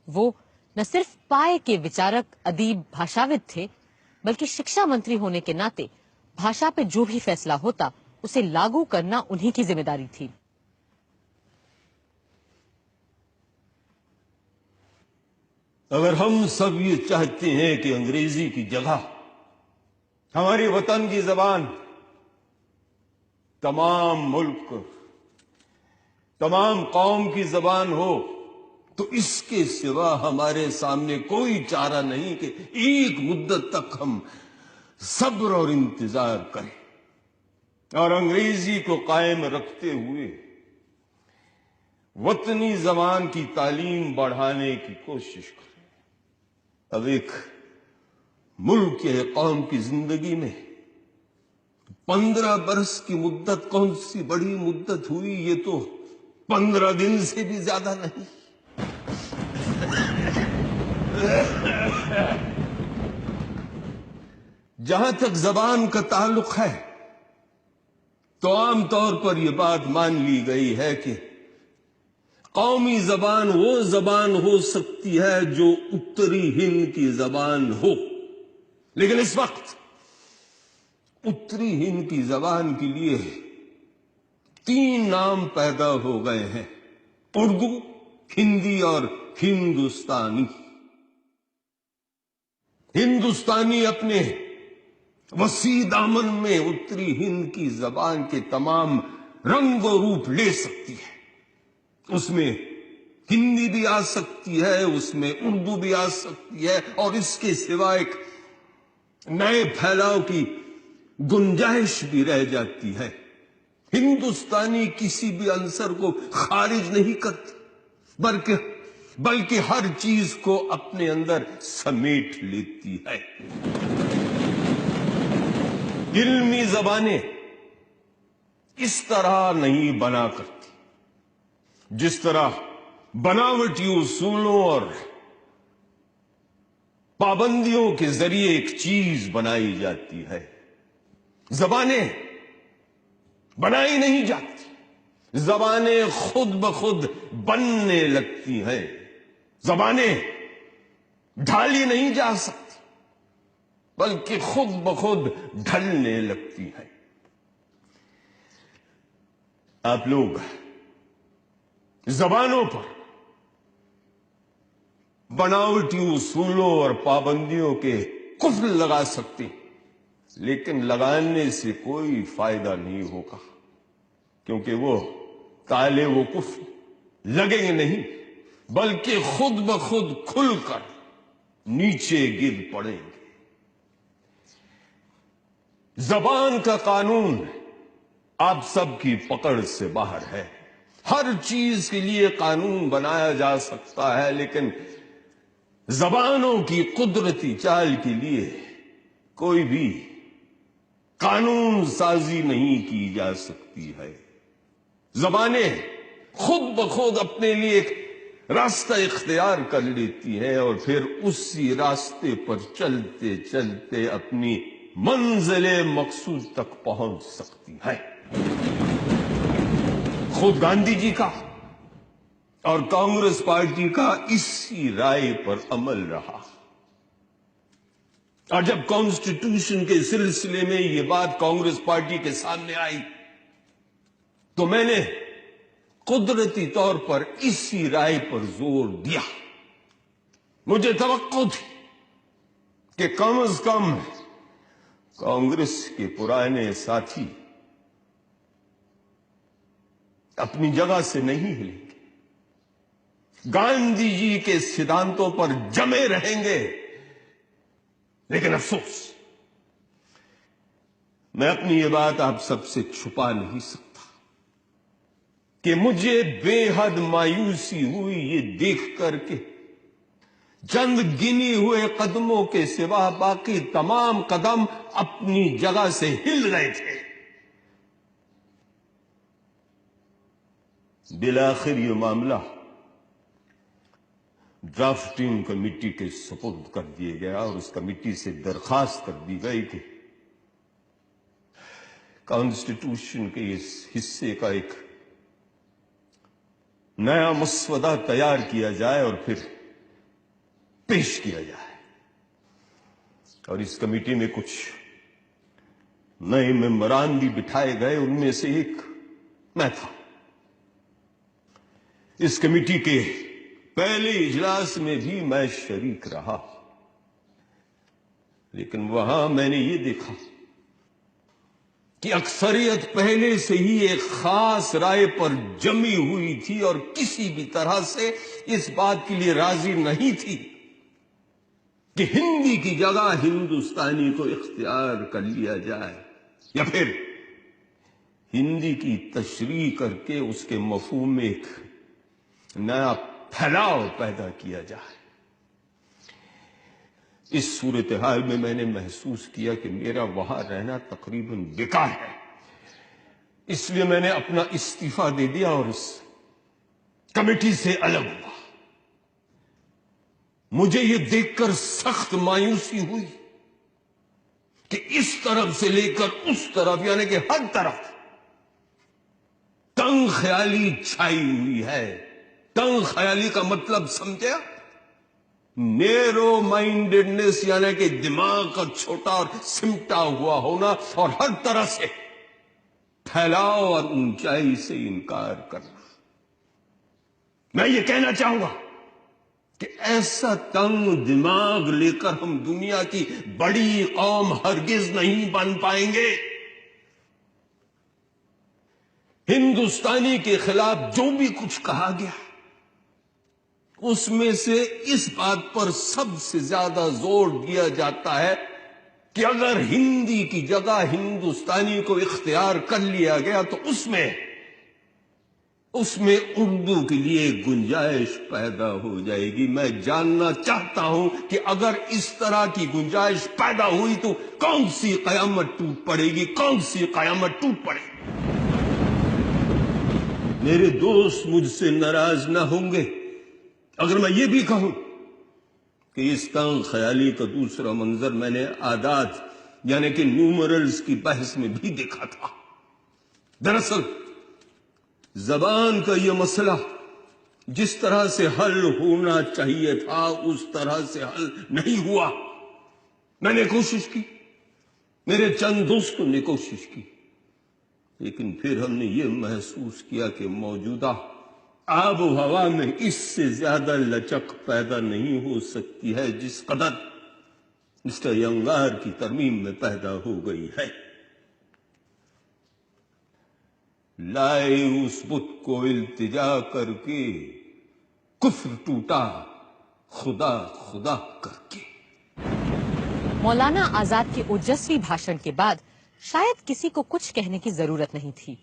وہ نہ صرف پائے کے وچارک ادیب بھاشاود تھے بلکہ شکشا منتری ہونے کے ناطے بھاشا پہ جو بھی فیصلہ ہوتا اسے لاگو کرنا انہی کی ذمہ داری تھی۔ اگر ہم سب یہ چاہتے ہیں کہ انگریزی کی جگہ ہماری وطن کی زبان تمام ملک تمام قوم کی زبان ہو تو اس کے سوا ہمارے سامنے کوئی چارہ نہیں کہ ایک مدت تک ہم صبر اور انتظار کریں اور انگریزی کو قائم رکھتے ہوئے وطنی زبان کی تعلیم بڑھانے کی کوشش کریں۔ اب ایک ملک یا قوم کی زندگی میں 15 برس کی مدت کون سی بڑی مدت ہوئی، یہ تو 15 دن سے بھی زیادہ نہیں۔ جہاں تک زبان کا تعلق ہے تو عام طور پر یہ بات مان لی گئی ہے کہ قومی زبان وہ زبان ہو سکتی ہے جو اتری ہند کی زبان ہو، لیکن اس وقت اتری ہند کی زبان کے لیے 3 نام پیدا ہو گئے ہیں: اردو، ہندی اور ہندوستانی۔ ہندوستانی اپنے وسیع دامن میں اتری ہند کی زبان کے تمام رنگ و روپ لے سکتی ہے۔ اس میں ہندی بھی آ سکتی ہے، اس میں اردو بھی آ سکتی ہے، اور اس کے سوا ایک نئے پھیلاؤ کی گنجائش بھی رہ جاتی ہے۔ ہندوستانی کسی بھی عنصر کو خارج نہیں کرتی بلکہ ہر چیز کو اپنے اندر سمیٹ لیتی ہے۔ علمی زبانیں اس طرح نہیں بنا کرتی جس طرح بناوٹی اصولوں اور پابندیوں کے ذریعے ایک چیز بنائی جاتی ہے۔ زبانیں بنائی نہیں جاتی، زبانیں خود بخود بننے لگتی ہیں۔ زبانیں ڈھالی نہیں جا سکتی بلکہ خود بخود ڈھلنے لگتی ہیں۔ آپ لوگ زبانوں پر بناوٹی اصولوں اور پابندیوں کے قفل لگا سکتے، لیکن لگانے سے کوئی فائدہ نہیں ہوگا، کیونکہ وہ تالے و قفل لگیں گے نہیں بلکہ خود بخود کھل کر نیچے گر پڑیں گے۔ زبان کا قانون آپ سب کی پکڑ سے باہر ہے۔ ہر چیز کے لیے قانون بنایا جا سکتا ہے، لیکن زبانوں کی قدرتی چال کے لیے کوئی بھی قانون سازی نہیں کی جا سکتی ہے۔ زبانیں خود بخود اپنے لیے ایک راستہ اختیار کر لیتی ہیں اور پھر اسی راستے پر چلتے چلتے اپنی منزل مقصود تک پہنچ سکتی ہے۔ خود گاندھی جی کا اور کانگریس پارٹی کا اسی رائے پر عمل رہا، اور جب کانسٹیٹیوشن کے سلسلے میں یہ بات کانگریس پارٹی کے سامنے آئی تو میں نے قدرتی طور پر اسی رائے پر زور دیا۔ مجھے توقع تھی کہ کم از کم کانگریس کے پرانے ساتھی اپنی جگہ سے نہیں ہلیں گے، گاندھی جی کے سدھانتوں پر جمے رہیں گے، لیکن افسوس میں اپنی یہ بات آپ سب سے چھپا نہیں سکتا کہ مجھے بے حد مایوسی ہوئی یہ دیکھ کر کے چند گنی ہوئے قدموں کے سوا باقی تمام قدم اپنی جگہ سے ہل رہے تھے۔ بالآخر یہ معاملہ ڈرافٹنگ کمیٹی کے سپرد کر دیا گیا اور اس کمیٹی سے درخواست کر دی گئی کہ کانسٹیٹیوشن کے اس حصے کا ایک نیا مسودہ تیار کیا جائے اور پھر پیش کیا جائے. اور اس کمیٹی میں کچھ نئے ممبران بھی بٹھائے گئے، ان میں سے ایک میں تھا. اس کمیٹی کے پہلے اجلاس میں بھی میں شریک رہا، لیکن وہاں میں نے یہ دیکھا کہ اکثریت پہلے سے ہی ایک خاص رائے پر جمی ہوئی تھی اور کسی بھی طرح سے اس بات کے لیے راضی نہیں تھی کہ ہندی کی جگہ ہندوستانی کو اختیار کر لیا جائے، یا پھر ہندی کی تشریح کر کے اس کے مفہوم میں ایک نیا پھیلاؤ پیدا کیا جائے. اس صورتحال میں نے محسوس کیا کہ میرا وہاں رہنا تقریباً بیکار ہے. اس لیے میں نے اپنا استعفیٰ دے دیا اور اس کمیٹی سے الگ ہوا. مجھے یہ دیکھ کر سخت مایوسی ہوئی کہ اس طرف سے لے کر اس طرف، یعنی کہ ہر طرف تنگ خیالی چھائی ہوئی ہے. تنگ خیالی کا مطلب سمجھا؟ نیرو مائنڈڈنس، یعنی کہ دماغ کا چھوٹا اور سمٹا ہوا ہونا، اور ہر طرح سے پھیلاؤ اور اونچائی سے انکار کرنا. میں یہ کہنا چاہوں گا کہ ایسا تنگ دماغ لے کر ہم دنیا کی بڑی قوم ہرگز نہیں بن پائیں گے. ہندوستانی کے خلاف جو بھی کچھ کہا گیا، اس میں سے اس بات پر سب سے زیادہ زور دیا جاتا ہے کہ اگر ہندی کی جگہ ہندوستانی کو اختیار کر لیا گیا تو اس میں اردو کے لیے گنجائش پیدا ہو جائے گی. میں جاننا چاہتا ہوں کہ اگر اس طرح کی گنجائش پیدا ہوئی تو کون سی قیامت ٹوٹ پڑے گی، کون سی قیامت ٹوٹ پڑے گی. میرے دوست مجھ سے ناراض نہ ہوں گے اگر میں یہ بھی کہوں کہ اس تنگ خیالی کا دوسرا منظر میں نے اعداد، یعنی کہ نیومرلز کی بحث میں بھی دیکھا تھا. دراصل زبان کا یہ مسئلہ جس طرح سے حل ہونا چاہیے تھا اس طرح سے حل نہیں ہوا. میں نے کوشش کی، میرے چند دوستوں نے کوشش کی، لیکن پھر ہم نے یہ محسوس کیا کہ موجودہ آب و ہوا میں اس سے زیادہ لچک پیدا نہیں ہو سکتی ہے جس قدر مسٹر ینگار کی ترمیم میں پیدا ہو گئی ہے. لائے اس بت کو التجا کر کے، کفر ٹوٹا خدا خدا کر کے. مولانا آزاد کے اوجسوی بھاشن کے بعد شاید کسی کو کچھ کہنے کی ضرورت نہیں تھی.